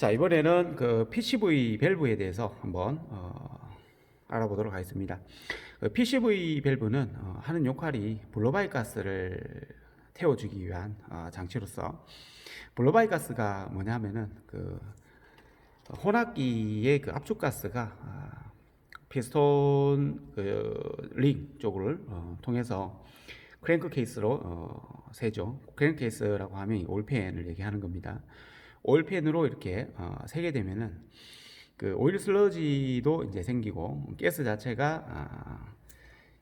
자, 이번에는 그 PCV 밸브에 대해서 한번 알아보도록 하겠습니다. PCV 밸브는 하는 역할이 블로바이 가스를 태워주기 위한 장치로서, 블로바이 가스가 뭐냐면은 그 혼합기의 그 압축 가스가 피스톤 링 쪽을 통해서 크랭크 케이스로 새죠. 크랭크 케이스라고 하면 오일팬을 얘기하는 겁니다. 오일팬으로 이렇게 새게 되면은 그 오일 슬러지도 이제 생기고, 가스 자체가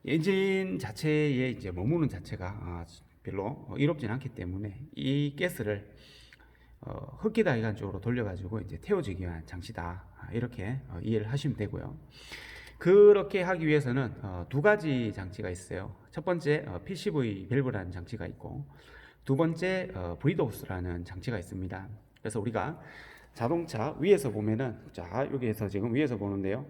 엔진 자체에 이제 머무는 자체가 별로 이롭진 않기 때문에 이 가스를 흡기다이간 쪽으로 돌려가지고 이제 태워주기 위한 장치다, 이렇게 이해를 하시면 되고요. 그렇게 하기 위해서는 두 가지 장치가 있어요. 첫 번째 PCV 밸브라는 장치가 있고, 두 번째 브리드 호스라는 장치가 있습니다. 그래서 우리가 자동차 위에서 보면은, 자, 여기에서 지금 위에서 보는데요.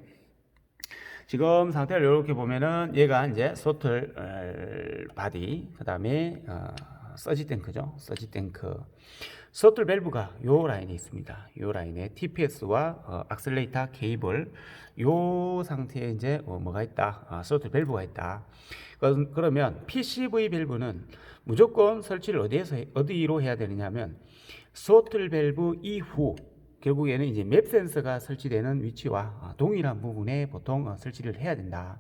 지금 상태를 이렇게 보면은 얘가 이제 소틀 바디, 그 다음에 서지 탱크죠. 서지 탱크. 소틀 밸브가 요 라인에 있습니다. 요 라인에 TPS와 악셀레이터 케이블, 요 상태에 이제 뭐가 있다? 소틀 밸브가 있다. 그러면 PCV 밸브는 무조건 설치를 어디로 해야 되느냐면, 소틀 밸브 이후 결국에는 이제 맵 센서가 설치되는 위치와 동일한 부분에 보통 설치를 해야 된다.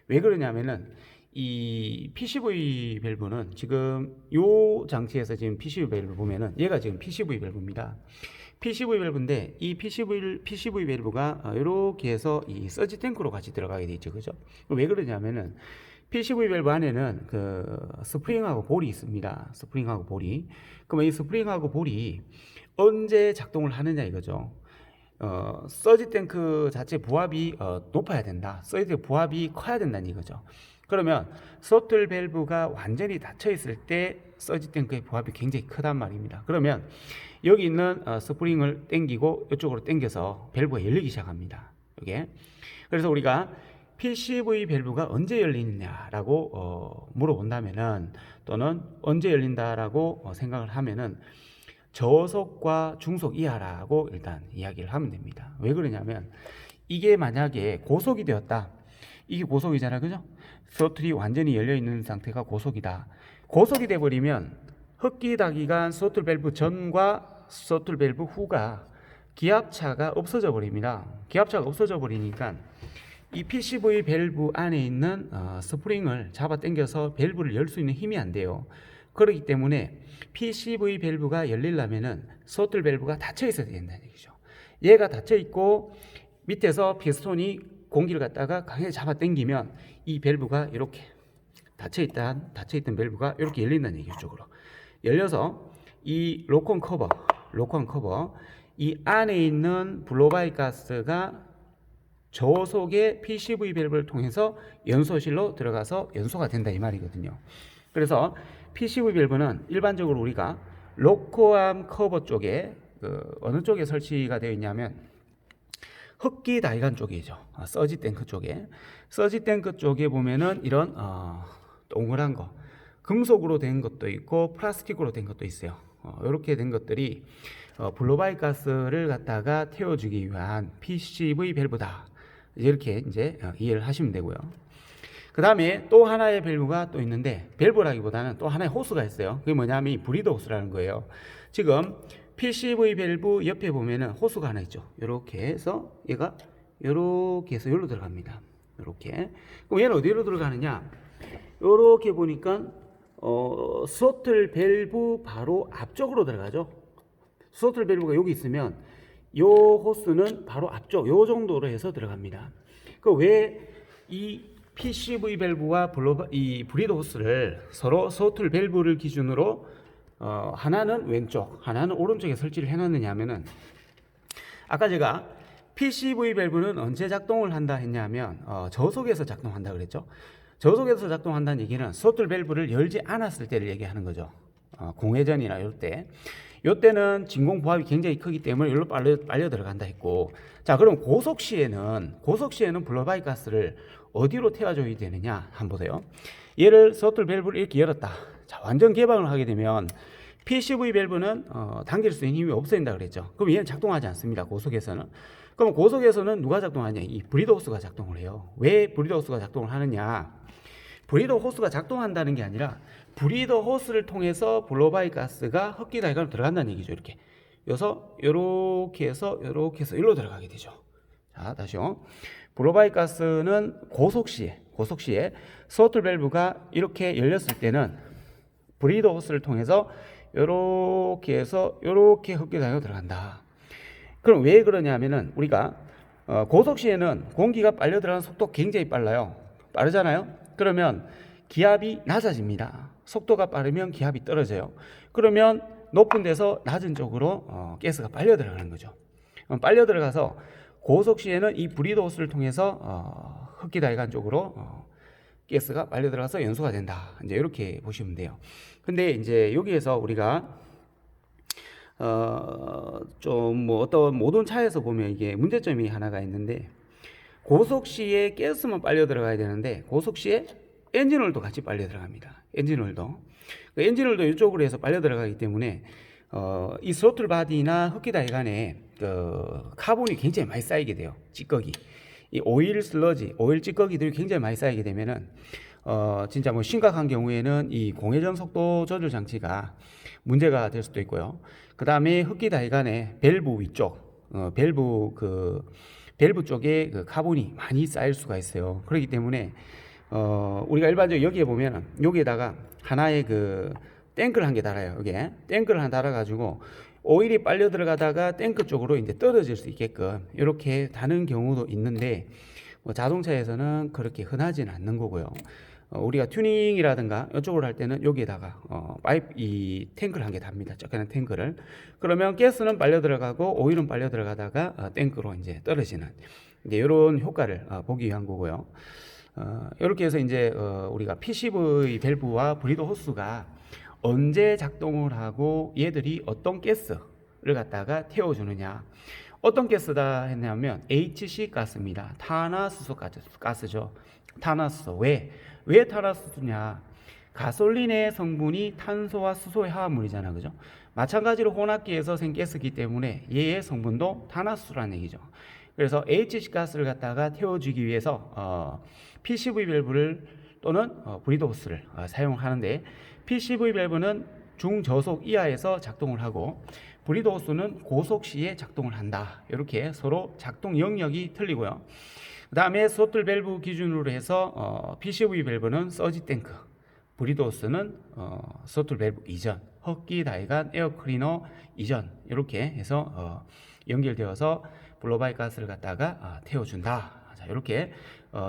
왜 그러냐면은 이 PCV 밸브는 지금 요 장치에서 지금 PCV 밸브 보면은 얘가 지금 PCV 밸브입니다. PCV 밸브인데 이 PCV 밸브가 이렇게 해서 이 서지 탱크로 같이 들어가게 돼 있죠, 그죠? 왜 그러냐면은 PCV 밸브 안에는 그 스프링하고 볼이 있습니다. 스프링하고 볼이. 그러면 이 스프링하고 볼이 언제 작동을 하느냐 이거죠. 서지 탱크 자체 부합이 높아야 된다. 서지 탱크 부합이 커야 된다는 이거죠. 그러면 소틀 밸브가 완전히 닫혀 있을 때 서지 탱크의 부합이 굉장히 크단 말입니다. 그러면 여기 있는 스프링을 당기고 이쪽으로 당겨서 밸브가 열리기 시작합니다. 이게. 그래서 우리가 PCV 밸브가 언제 열리느냐라고 물어본다면은, 또는 언제 열린다라고 생각을 하면은 저속과 중속 이하라고 일단 이야기를 하면 됩니다. 왜 그러냐면 이게 만약에 고속이 되었다. 이게 고속이잖아요, 그죠? 스로틀이 완전히 열려 있는 상태가 고속이다. 고속이 돼 버리면 흡기다기간 스로틀 밸브 전과 스로틀 밸브 후가 기압차가 없어져 버립니다. 기압차가 없어져 버리니까 이 PCV 밸브 안에 있는 스프링을 잡아 당겨서 밸브를 열 수 있는 힘이 안 돼요. 그렇기 때문에 PCV 밸브가 열리려면은 소틀 밸브가 닫혀 있어야 된다는 얘기죠. 얘가 닫혀 있고 밑에서 피스톤이 공기를 갖다가 강하게 잡아 당기면 이 밸브가 이렇게 닫혀 있던 밸브가 이렇게 열린다는 얘기죠. 이쪽으로 열려서 이 록온 커버 이 안에 있는 블로바이 가스가 저속의 PCV 밸브를 통해서 연소실로 들어가서 연소가 된다 이 말이거든요. 그래서 PCV 밸브는 일반적으로 우리가 로코암 커버 쪽에 어느 쪽에 설치가 되어 있냐면 흡기 다이간 쪽이죠. 서지 탱크 쪽에 보면은 이런 동그란 거, 금속으로 된 것도 있고 플라스틱으로 된 것도 있어요. 이렇게 된 것들이 블로바이 가스를 갖다가 태워주기 위한 PCV 밸브다. 이렇게 이제 이해를 하시면 되고요. 그 다음에 또 하나의 밸브가 또 있는데, 밸브라기보다는 또 하나의 호스가 있어요. 그게 뭐냐면 이 브리드 호스라는 거예요. 지금 PCV 밸브 옆에 보면은 호스가 하나 있죠. 이렇게 해서 얘가 이렇게 해서 여기로 들어갑니다. 이렇게. 그럼 얘는 어디로 들어가느냐? 이렇게 보니까 스로틀 밸브 바로 앞쪽으로 들어가죠. 스로틀 밸브가 여기 있으면 요 호스는 바로 앞쪽 요 정도로 해서 들어갑니다. 그 왜 이 PCV 밸브와 이 브리드 호스를 서로 스로틀 밸브를 기준으로 하나는 왼쪽, 하나는 오른쪽에 설치를 해놨느냐 하면은, 아까 제가 PCV 밸브는 언제 작동을 한다 했냐면 저속에서 작동한다 그랬죠. 저속에서 작동한다는 얘기는 스로틀 밸브를 열지 않았을 때를 얘기하는 거죠. 공회전이나 이럴 때. 이때는 진공 부합이 굉장히 크기 때문에 여기로 빨려 들어간다 했고, 자, 그럼 고속 시에는 블로바이 가스를 어디로 태워줘야 되느냐 한번 보세요. 얘를 스로틀 밸브를 이렇게 열었다. 자, 완전 개방을 하게 되면 PCV 밸브는 당길 수 있는 힘이 없어야 된다 그랬죠. 그럼 얘는 작동하지 않습니다. 고속에서는. 그럼 고속에서는 누가 작동하냐? 이 브리더 호스가 작동을 해요. 왜 브리더 호스가 작동을 하느냐? 브리더 호스가 작동한다는 게 아니라 브리더 호스를 통해서 블로바이 가스가 흡기 다이간으로 들어간다는 얘기죠. 이렇게. 그래서 이렇게 해서 일로 들어가게 되죠. 자, 다시요. 블로바이 가스는 고속 시에 스로틀 밸브가 이렇게 열렸을 때는 브리더 호스를 통해서 이렇게 해서 이렇게 흡기 다이간으로 들어간다. 그럼 왜 그러냐면은 우리가 고속 시에는 공기가 빨려 들어가는 속도가 굉장히 빨라요. 빠르잖아요. 그러면 기압이 낮아집니다. 속도가 빠르면 기압이 떨어져요. 그러면 높은 데서 낮은 쪽으로 가스가 빨려 들어가는 거죠. 빨려 들어가서 고속 시에는 이 브리더 호스를 통해서 흡기 다이간 쪽으로 가스가 빨려 들어가서 연소가 된다. 이제 이렇게 보시면 돼요. 근데 이제 여기에서 우리가 좀 뭐 어떤 모든 차에서 보면 이게 문제점이 하나가 있는데, 고속 시에 가스만 빨려 들어가야 되는데 고속 시에 엔진오일도 같이 빨려 들어갑니다. 엔진오일도. 그 엔진오일도 이쪽으로 해서 빨려 들어가기 때문에 이 스로틀 바디나 흡기 다이간에 그 카본이 굉장히 많이 쌓이게 돼요. 찌꺼기. 이 오일 슬러지, 오일 찌꺼기들이 굉장히 많이 쌓이게 되면은 진짜 뭐 심각한 경우에는 이 공회전 속도 조절 장치가 문제가 될 수도 있고요. 그 다음에 흡기 다이간의 밸브 위쪽, 밸브 쪽에 그 카본이 많이 쌓일 수가 있어요. 그렇기 때문에 우리가 일반적으로 여기에 보면 여기에다가 하나의 그 탱크를 한 개 달아요. 여기에 탱크를 하나 달아가지고 오일이 빨려 들어가다가 탱크 쪽으로 이제 떨어질 수 있게끔 이렇게 다는 경우도 있는데, 뭐 자동차에서는 그렇게 흔하지는 않는 거고요. 우리가 튜닝이라든가 이쪽으로 할 때는 여기에다가 파이프 이 탱크를 한 개 답니다. 적게는 탱크를. 그러면 가스는 빨려 들어가고 오일은 빨려 들어가다가 탱크로 이제 떨어지는 이제 이런 효과를 보기 위한 거고요. 이렇게 해서 이제 우리가 PCV 밸브와 브리더 호스가 언제 작동을 하고 얘들이 어떤 가스를 갖다가 태워주느냐. 어떤 가스다 했냐면 HC 가스입니다. 탄화수소 가스죠. 탄화수소. 왜 탄화수소냐? 가솔린의 성분이 탄소와 수소의 화합물이잖아, 그죠? 마찬가지로 혼합기에서 생가스이기 때문에 얘의 성분도 탄화수소라는 얘기죠. 그래서 HC 가스를 갖다가 태워주기 위해서 PCV 밸브를 또는 브리더 호스를 사용하는데, PCV 밸브는 중저속 이하에서 작동을 하고 브리더 호스는 고속 시에 작동을 한다. 이렇게 서로 작동 영역이 틀리고요. 그 다음에 스로틀 밸브 기준으로 해서 PCV 밸브는 서지 탱크, 브리더 호스는 스로틀 밸브 이전, 흡기 다이간 에어 클리너 이전, 이렇게 해서 연결되어서 블로바이 가스를 갖다가 태워준다. 자, 이렇게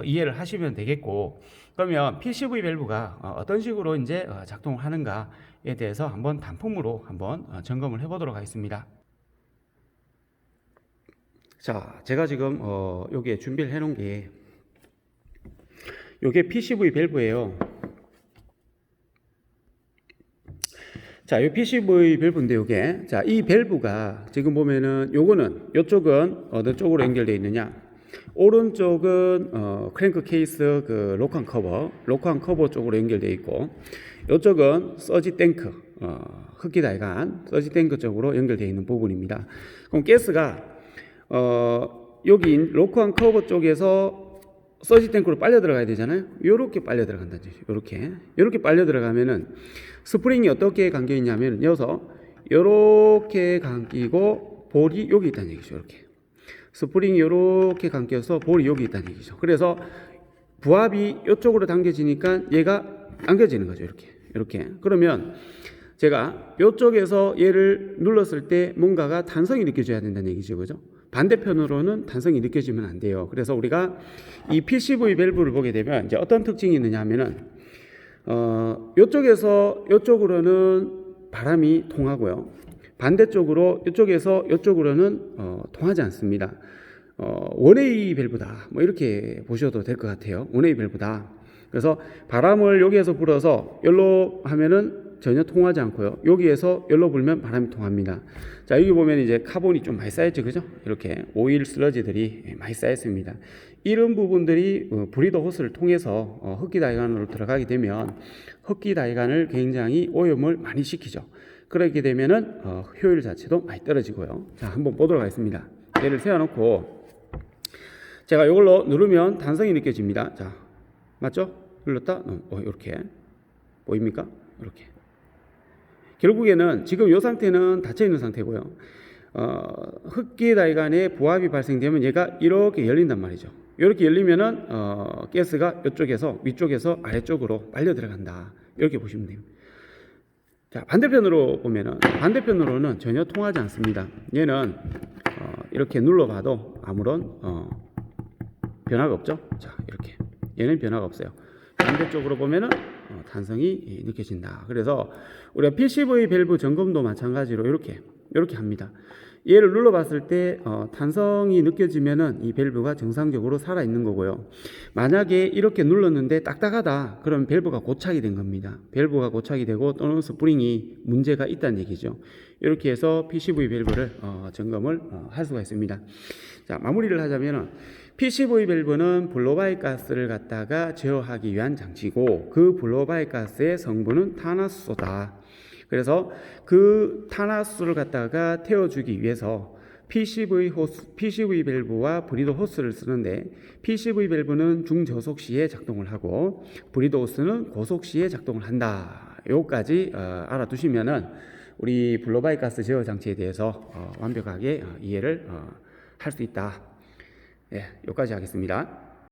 이해를 하시면 되겠고, 그러면 PCV 밸브가 어떤 식으로 이제 작동을 하는가에 대해서 한번 단품으로 한번 점검을 해보도록 하겠습니다. 자, 제가 지금 여기에 준비를 해놓은 게 이게 PCV 밸브예요. 자, 이 PCV 밸브인데 요게, 자, 이 밸브가 지금 보면은 요거는 요쪽은 어느 쪽으로 연결되어 있느냐? 오른쪽은 크랭크 케이스 그 록한 커버 쪽으로 연결되어 있고, 요쪽은 서지 탱크 흡기 다이간 서지 탱크 쪽으로 연결되어 있는 부분입니다. 그럼 가스가 여기 록한 커버 쪽에서 서지 탱크로 빨려 들어가야 되잖아요. 요렇게 빨려 들어간다는 얘기죠. 요렇게 빨려 들어가면은 스프링이 어떻게 감겨 있냐면 여기서 요렇게 감기고 볼이 여기 있다는 얘기죠. 이렇게 스프링이 이렇게 감겨서 볼이 여기 있다는 얘기죠. 그래서 부합이 이쪽으로 당겨지니까 얘가 당겨지는 거죠. 이렇게. 그러면 제가 이쪽에서 얘를 눌렀을 때 뭔가가 탄성이 느껴져야 된다는 얘기죠. 그죠? 반대편으로는 탄성이 느껴지면 안 돼요. 그래서 우리가 이 PCV 밸브를 보게 되면 이제 어떤 특징이 있느냐 하면은 이쪽에서 이쪽으로는 바람이 통하고요. 반대쪽으로 이쪽에서 이쪽으로는 통하지 않습니다. 원웨이 밸브다. 뭐 이렇게 보셔도 될 것 같아요. 원웨이 밸브다. 그래서 바람을 여기에서 불어서 여기로 하면은 전혀 통하지 않고요. 여기에서 여기로 불면 바람이 통합니다. 자, 여기 보면 이제 카본이 좀 많이 쌓였죠. 그죠? 이렇게 오일 슬러지들이 많이 쌓였습니다. 이런 부분들이 브리더 호스를 통해서 흡기 다이간으로 들어가게 되면 흡기 다이간을 굉장히 오염을 많이 시키죠. 그렇게 되면은 효율 자체도 많이 떨어지고요. 자, 한번 보도록 하겠습니다. 얘를 세워놓고 제가 이걸로 누르면 탄성이 느껴집니다. 자, 맞죠? 눌렀다. 이렇게 보입니까? 이렇게. 결국에는 지금 이 상태는 닫혀 있는 상태고요. 흡기 다이간에 부합이 발생되면 얘가 이렇게 열린단 말이죠. 이렇게 열리면은 가스가 이쪽에서 위쪽에서 아래쪽으로 빨려 들어간다. 이렇게 보시면 됩니다. 자, 반대편으로 보면은 반대편으로는 전혀 통하지 않습니다. 얘는 이렇게 눌러봐도 아무런 변화가 없죠. 자, 이렇게 얘는 변화가 없어요. 반대쪽으로 보면은 탄성이 느껴진다. 그래서 우리가 PCV 밸브 점검도 마찬가지로 이렇게 합니다. 얘를 눌러봤을 때 탄성이 느껴지면은 이 밸브가 정상적으로 살아 있는 거고요. 만약에 이렇게 눌렀는데 딱딱하다, 그럼 밸브가 고착이 된 겁니다. 밸브가 고착이 되고 또는 스프링이 문제가 있다는 얘기죠. 이렇게 해서 PCV 밸브를 점검을 할 수가 있습니다. 자, 마무리를 하자면은 PCV 밸브는 블로바이 가스를 갖다가 제어하기 위한 장치고, 그 블로바이 가스의 성분은 탄화수소다. 그래서 그 탄화수소를 갖다가 태워주기 위해서 PCV 밸브와 브리더 호스를 쓰는데, PCV 밸브는 중저속 시에 작동을 하고 브리더 호스는 고속 시에 작동을 한다. 요까지 알아두시면은 우리 블로바이 가스 제어 장치에 대해서 완벽하게 이해를 할 수 있다. 예, 여기까지 하겠습니다.